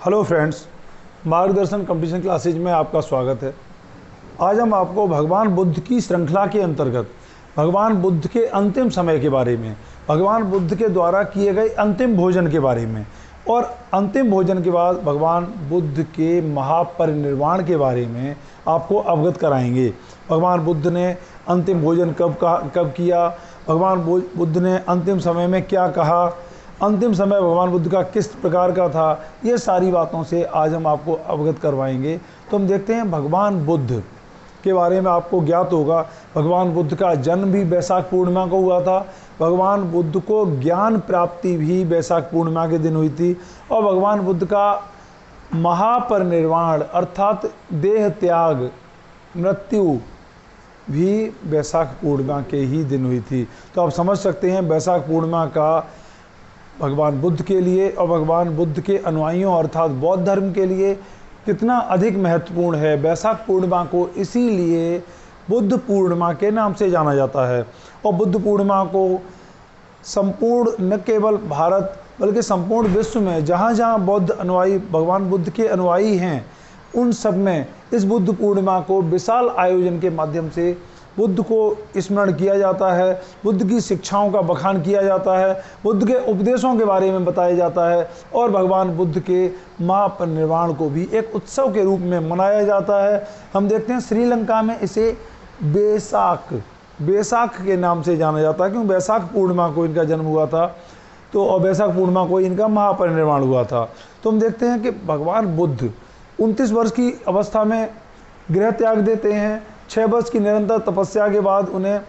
Hello friends, मार्गदर्शन competition classes में आपका स्वागत है। आज हम आपको भगवान बुद्ध की श्रृंखला के अंतर्गत भगवान बुद्ध के अंतिम समय के बारे में, भगवान बुद्ध के द्वारा किए गए अंतिम भोजन के बारे में और अंतिम भोजन के बाद भगवान बुद्ध के महापरिनिर्वाण के बारे में आपको अवगत कराएंगे। भगवान बुद्ध ने अंतिम भोजन कब किया, भगवान बुद्ध ने अंतिम समय में क्या कहा, अंतिम समय भगवान बुद्ध का किस प्रकार का था, ये सारी बातों से आज हम आपको अवगत करवाएंगे। तो हम देखते हैं भगवान बुद्ध के बारे में आपको ज्ञात होगा, भगवान बुद्ध का जन्म भी बैसाख पूर्णिमा को हुआ था। भगवान बुद्ध को ज्ञान प्राप्ति भी बैसाख पूर्णिमा के दिन हुई थी और भगवान बुद्ध का महापरिनिर्वाण अर्थात देह त्याग, मृत्यु भी बैसाख पूर्णिमा के ही दिन हुई थी। तो आप समझ सकते हैं बैसाख पूर्णिमा का भगवान बुद्ध के लिए और भगवान बुद्ध के अनुयायियों अर्थात बौद्ध धर्म के लिए कितना अधिक महत्वपूर्ण है। बैसाख पूर्णिमा को इसीलिए बुद्ध पूर्णिमा के नाम से जाना जाता है और बुद्ध पूर्णिमा को संपूर्ण न केवल भारत बल्कि संपूर्ण विश्व में जहाँ जहाँ बौद्ध अनुयायी, भगवान बुद्ध के अनुयायी हैं, उन सब में इस बुद्ध पूर्णिमा को विशाल आयोजन के माध्यम से बुद्ध को स्मरण किया जाता है, बुद्ध की शिक्षाओं का बखान किया जाता है, बुद्ध के उपदेशों के बारे में बताया जाता है और भगवान बुद्ध के महापरिनिर्वाण को भी एक उत्सव के रूप में मनाया जाता है। हम देखते हैं श्रीलंका में इसे बैसाख के नाम से जाना जाता है, क्योंकि बैसाख पूर्णिमा को इनका जन्म हुआ था तो और बैसाख पूर्णिमा को इनका महापरिनिर्वाण हुआ था। तो हम देखते हैं कि भगवान बुद्ध 29 वर्ष की अवस्था में गृह त्याग देते हैं। 6 वर्ष की निरंतर तपस्या के बाद उन्हें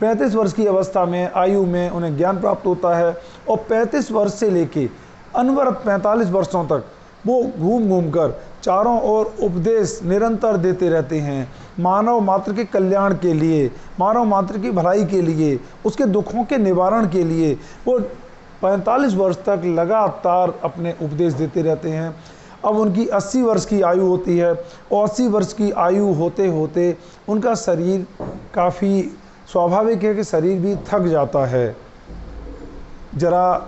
35 वर्ष की अवस्था में आयु में उन्हें ज्ञान प्राप्त होता है और 35 वर्ष से लेके अनवरत 45 वर्षों तक वो घूम घूम कर चारों ओर उपदेश निरंतर देते रहते हैं। मानव मात्र के कल्याण के लिए, मानव मात्र की भलाई के लिए, उसके दुखों के निवारण के लिए वो 45 वर्ष तक लगातार अपने उपदेश देते रहते हैं। अब उनकी 80 वर्ष की आयु होती है और 80 वर्ष की आयु होते होते उनका शरीर काफ़ी स्वाभाविक है कि शरीर भी थक जाता है, जरा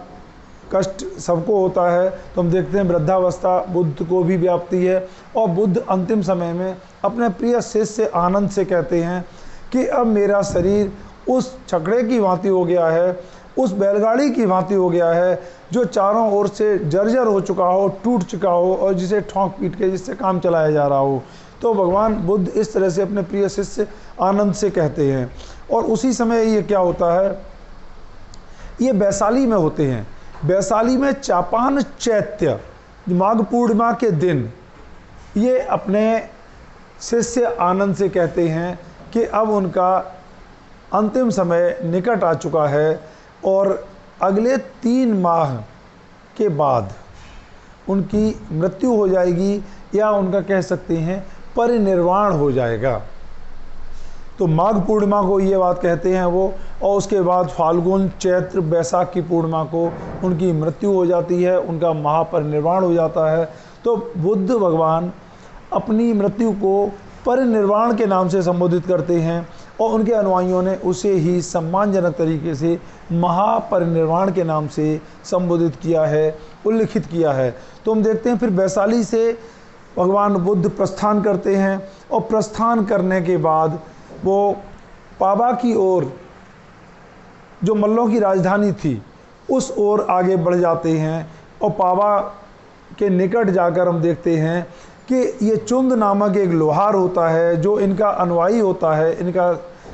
कष्ट सबको होता है। तो हम देखते हैं वृद्धावस्था बुद्ध को भी व्याप्ति है और बुद्ध अंतिम समय में अपने प्रिय शिष्य आनंद से कहते हैं कि अब मेरा शरीर उस छकड़े की भांति हो गया है, उस बैलगाड़ी की भांति हो गया है जो चारों ओर से जर्जर हो चुका हो, टूट चुका हो और जिसे ठोंक पीट के जिससे काम चलाया जा रहा हो। तो भगवान बुद्ध इस तरह से अपने प्रिय शिष्य आनंद से कहते हैं। और उसी समय ये क्या होता है, ये वैशाली में होते हैं। वैशाली में चापान चैत्य माघ पूर्णिमा के दिन ये अपने शिष्य आनंद से कहते हैं कि अब उनका अंतिम समय निकट आ चुका है और अगले 3 माह के बाद उनकी मृत्यु हो जाएगी या उनका कह सकते हैं परिनिर्वाण हो जाएगा। तो माघ पूर्णिमा को ये बात कहते हैं वो, और उसके बाद फाल्गुन चैत्र बैसाख की पूर्णिमा को उनकी मृत्यु हो जाती है, उनका महापरिनिर्वाण हो जाता है। तो बुद्ध भगवान अपनी मृत्यु को परिनिर्वाण के नाम से संबोधित करते हैं और उनके अनुयायियों ने उसे ही सम्मानजनक तरीके से महापरिनिर्वाण के नाम से संबोधित किया है, उल्लिखित किया है। तो हम देखते हैं फिर वैशाली से भगवान बुद्ध प्रस्थान करते हैं और प्रस्थान करने के बाद वो पाबा की ओर, जो मल्लों की राजधानी थी, उस ओर आगे बढ़ जाते हैं और पाबा के निकट जाकर हम देखते हैं कि ये चुंद नामक एक लोहार होता है जो इनका अनुयायी होता है, इनका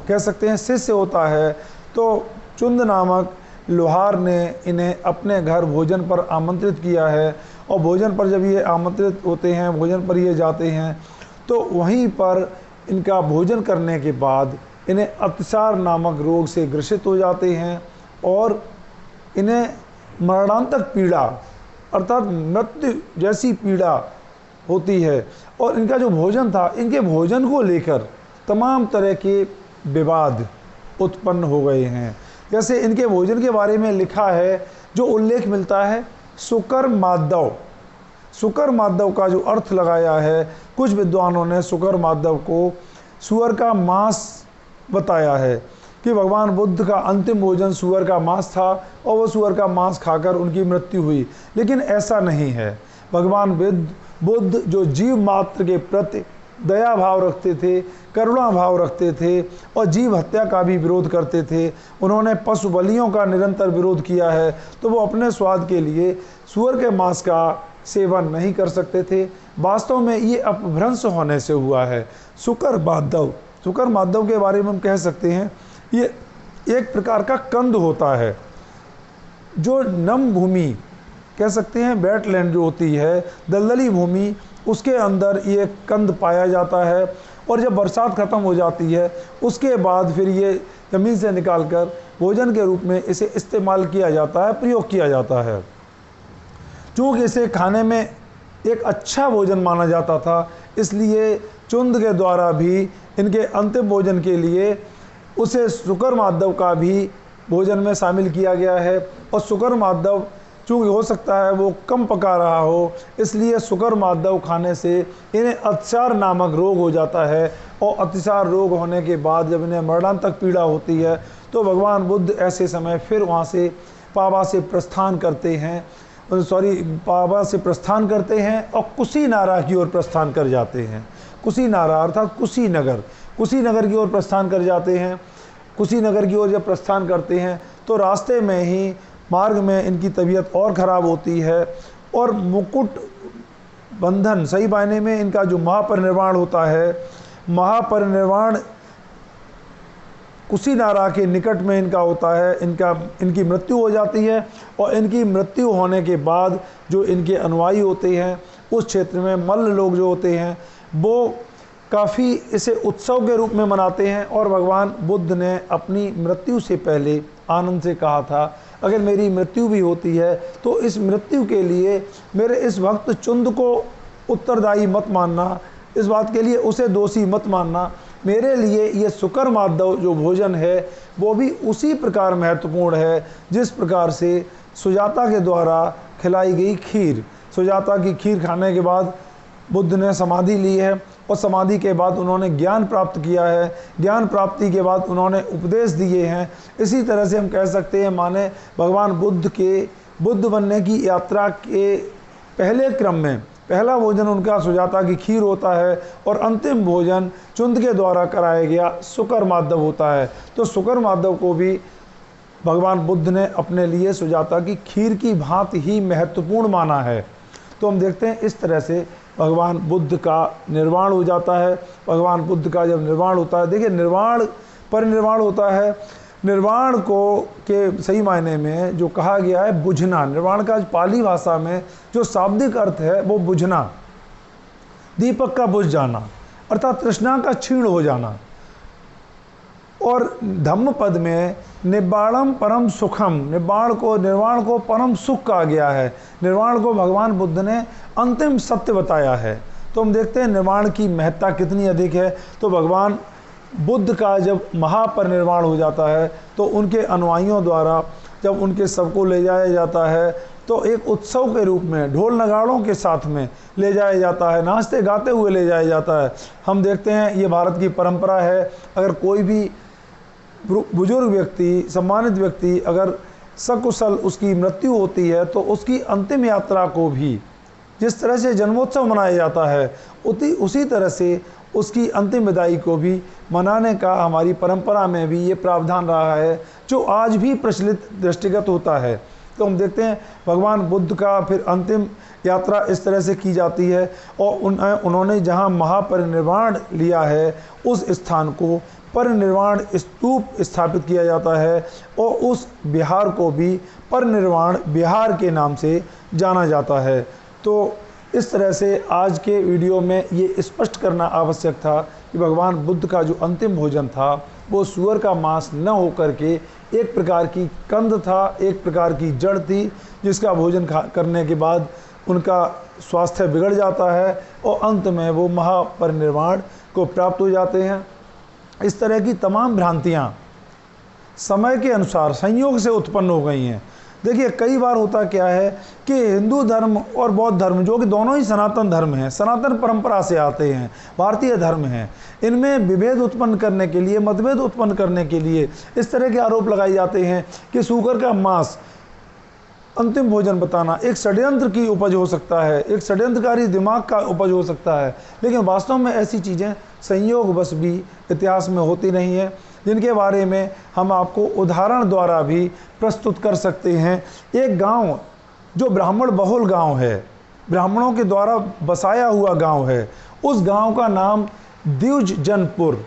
कह सकते हैं शिष्य होता है। तो चुंद नामक लोहार ने इन्हें अपने घर भोजन पर आमंत्रित किया है और भोजन पर जब ये आमंत्रित होते हैं, भोजन पर ये जाते हैं, तो वहीं पर इनका भोजन करने के बाद इन्हें अतिसार नामक रोग से ग्रसित हो जाते हैं और इन्हें मरणांतक पीड़ा अर्थात मृत्यु जैसी पीड़ा होती है। और इनका जो भोजन था, इनके भोजन को लेकर तमाम तरह के विवाद उत्पन्न हो गए हैं। जैसे इनके भोजन के बारे में लिखा है, जो उल्लेख मिलता है सुकर माधव का जो अर्थ लगाया है, कुछ विद्वानों ने सुकर माधव को सुअर का मांस बताया है कि भगवान बुद्ध का अंतिम भोजन सुअर का मांस था और वो सुअर का मांस खाकर उनकी मृत्यु हुई। लेकिन ऐसा नहीं है। भगवान बुद्ध जो जीव मात्र के प्रति दया भाव रखते थे, करुणा भाव रखते थे और जीव हत्या का भी विरोध करते थे। उन्होंने पशु बलियों का निरंतर विरोध किया है। तो वो अपने स्वाद के लिए सूअर के मांस का सेवन नहीं कर सकते थे। वास्तव में ये अपभ्रंश होने से हुआ है। शुकर माधव के बारे में हम कह सकते हैं ये एक प्रकार का कंद होता है जो नम भूमि कह सकते हैं, वेटलैंड जो होती है, दलदली भूमि, उसके अंदर ये कंद पाया जाता है। और जब बरसात ख़त्म हो जाती है उसके बाद फिर ये ज़मीन से निकालकर भोजन के रूप में इसे इस्तेमाल किया जाता है, प्रयोग किया जाता है। चूँकि इसे खाने में एक अच्छा भोजन माना जाता था, इसलिए चुंद के द्वारा भी इनके अंतिम भोजन के लिए उसे शुकर माधव का भी भोजन में शामिल किया गया है। और शुकर माधव चूँकि हो सकता है वो कम पका रहा हो, इसलिए शुकर माधव खाने से इन्हें अतिसार नामक रोग हो जाता है। और अतिसार रोग होने के बाद जब इन्हें मरणांतक पीड़ा होती है तो भगवान बुद्ध ऐसे समय फिर वहाँ से पावा से प्रस्थान करते हैं और कुशीनारा की ओर प्रस्थान कर जाते हैं। कुशीनारा अर्थात कुशीनगर की ओर प्रस्थान कर जाते हैं। कुशीनगर की ओर जब प्रस्थान करते हैं तो रास्ते में ही मार्ग में इनकी तबीयत और ख़राब होती है और मुकुट बंधन, सही मायने में इनका जो महापरिनिर्वाण होता है, महापरिनिर्वाण कुशीनारा के निकट में इनका होता है। इनकी मृत्यु हो जाती है। और इनकी मृत्यु होने के बाद जो इनके अनुयायी होते हैं उस क्षेत्र में मल्ल लोग जो होते हैं वो काफ़ी इसे उत्सव के रूप में मनाते हैं। और भगवान बुद्ध ने अपनी मृत्यु से पहले आनंद से कहा था, अगर मेरी मृत्यु भी होती है तो इस मृत्यु के लिए मेरे इस भक्त चुंद को उत्तरदायी मत मानना, इस बात के लिए उसे दोषी मत मानना। मेरे लिए ये शुकर माधव जो भोजन है वो भी उसी प्रकार महत्वपूर्ण है जिस प्रकार से सुजाता के द्वारा खिलाई गई खीर। सुजाता की खीर खाने के बाद बुद्ध ने समाधि ली है और समाधि के बाद उन्होंने ज्ञान प्राप्त किया है। ज्ञान प्राप्ति के बाद उन्होंने उपदेश दिए हैं। इसी तरह से हम कह सकते हैं माने भगवान बुद्ध के बुद्ध बनने की यात्रा के पहले क्रम में पहला भोजन उनका सुजाता की खीर होता है और अंतिम भोजन चुंद के द्वारा कराया गया शुकर माधव होता है। तो शुकर माधव को भी भगवान बुद्ध ने अपने लिए सुजाता की खीर की भांति ही महत्वपूर्ण माना है। तो हम देखते हैं इस तरह से भगवान बुद्ध का निर्वाण हो जाता है। भगवान बुद्ध का जब निर्वाण होता है, देखिए निर्वाण परिनिर्वाण होता है। निर्वाण को के सही मायने में जो कहा गया है बुझना, निर्वाण का पाली भाषा में जो शाब्दिक अर्थ है वो बुझना, दीपक का बुझ जाना अर्थात तृष्णा का क्षीण हो जाना। और धम्म पद में निब्बाणम परम सुखम, निर्वाण को परम सुख कहा गया है। निर्वाण को भगवान बुद्ध ने अंतिम सत्य बताया है। तो हम देखते हैं निर्वाण की महत्ता कितनी अधिक है। तो भगवान बुद्ध का जब महापरिनिर्वाण हो जाता है तो उनके अनुयायियों द्वारा जब उनके सबको ले जाया जाता है तो एक उत्सव के रूप में ढोल नगाड़ों के साथ में ले जाया जाता है, नाचते गाते हुए ले जाया जाता है। हम देखते हैं ये भारत की परंपरा है। अगर कोई भी बुजुर्ग व्यक्ति, सम्मानित व्यक्ति अगर सकुशल उसकी मृत्यु होती है तो उसकी अंतिम यात्रा को भी जिस तरह से जन्मोत्सव मनाया जाता है उसी तरह से उसकी अंतिम विदाई को भी मनाने का हमारी परंपरा में भी ये प्रावधान रहा है जो आज भी प्रचलित दृष्टिगत होता है। तो हम देखते हैं भगवान बुद्ध का फिर अंतिम यात्रा इस तरह से की जाती है और उन्होंने जहाँ महापरिनिर्वाण लिया है उस स्थान को परिनिर्वाण स्तूप स्थापित किया जाता है और उस विहार को भी परिनिर्वाण विहार के नाम से जाना जाता है। तो इस तरह से आज के वीडियो में ये स्पष्ट करना आवश्यक था कि भगवान बुद्ध का जो अंतिम भोजन था वो सूअर का मांस न होकर के एक प्रकार की कंद था, एक प्रकार की जड़ थी जिसका भोजन करने के बाद उनका स्वास्थ्य बिगड़ जाता है और अंत में वो महापरिनिर्वाण को प्राप्त हो जाते हैं। इस तरह की तमाम भ्रांतियाँ समय के अनुसार संयोग से उत्पन्न हो गई हैं। देखिए कई बार होता क्या है कि हिंदू धर्म और बौद्ध धर्म जो कि दोनों ही सनातन धर्म हैं, सनातन परंपरा से आते हैं, भारतीय धर्म हैं, इनमें विभेद उत्पन्न करने के लिए, मतभेद उत्पन्न करने के लिए इस तरह के आरोप लगाए जाते हैं कि सूकर का मांस अंतिम भोजन बताना एक षड्यंत्र की उपज हो सकता है, एक षड्यंत्रकारी दिमाग का उपज हो सकता है, लेकिन वास्तव में ऐसी चीज़ें संयोग बस भी इतिहास में होती नहीं है, जिनके बारे में हम आपको उदाहरण द्वारा भी प्रस्तुत कर सकते हैं। एक गांव जो ब्राह्मण बहुल गांव है, ब्राह्मणों के द्वारा बसाया हुआ गांव है, उस गांव का नाम द्विजजनपुर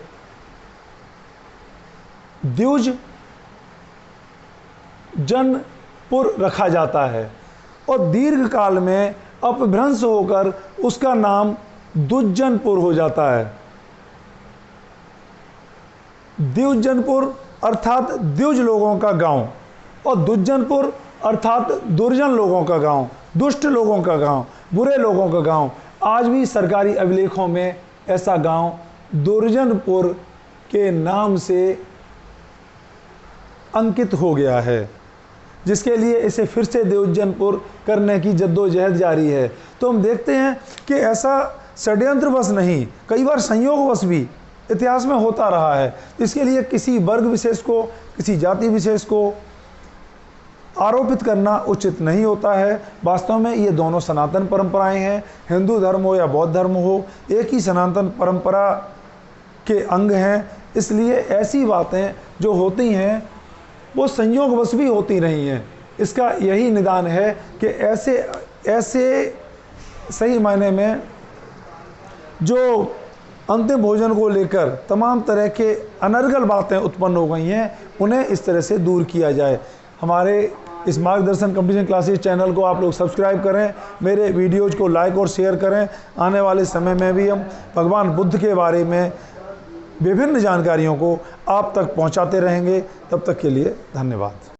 रखा जाता है और दीर्घ काल में अपभ्रंश होकर उसका नाम द्विजजनपुर हो जाता है। द्विजजनपुर अर्थात द्विज लोगों का गांव और दुर्जनपुर अर्थात दुर्जन लोगों का गांव, दुष्ट लोगों का गांव, बुरे लोगों का गांव। आज भी सरकारी अभिलेखों में ऐसा गांव दुर्जनपुर के नाम से अंकित हो गया है, जिसके लिए इसे फिर से द्विजजनपुर करने की जद्दोजहद जारी है। तो हम देखते हैं कि ऐसा षड्यंत्रवश नहीं, कई बार संयोगवश भी इतिहास में होता रहा है। इसके लिए किसी वर्ग विशेष को, किसी जाति विशेष को आरोपित करना उचित नहीं होता है। वास्तव में ये दोनों सनातन परंपराएं हैं, हिंदू धर्म हो या बौद्ध धर्म हो, एक ही सनातन परंपरा के अंग हैं। इसलिए ऐसी बातें जो होती हैं वो संयोगवश भी होती नहीं हैं। इसका यही निदान है कि ऐसे सही मायने में जो अंतिम भोजन को लेकर तमाम तरह के अनर्गल बातें उत्पन्न हो गई हैं, उन्हें इस तरह से दूर किया जाए। हमारे इस मार्गदर्शन कंपटीशन क्लासेस चैनल को आप लोग सब्सक्राइब करें, मेरे वीडियोज़ को लाइक और शेयर करें। आने वाले समय में भी हम भगवान बुद्ध के बारे में विभिन्न जानकारियों को आप तक पहुंचाते रहेंगे। तब तक के लिए धन्यवाद।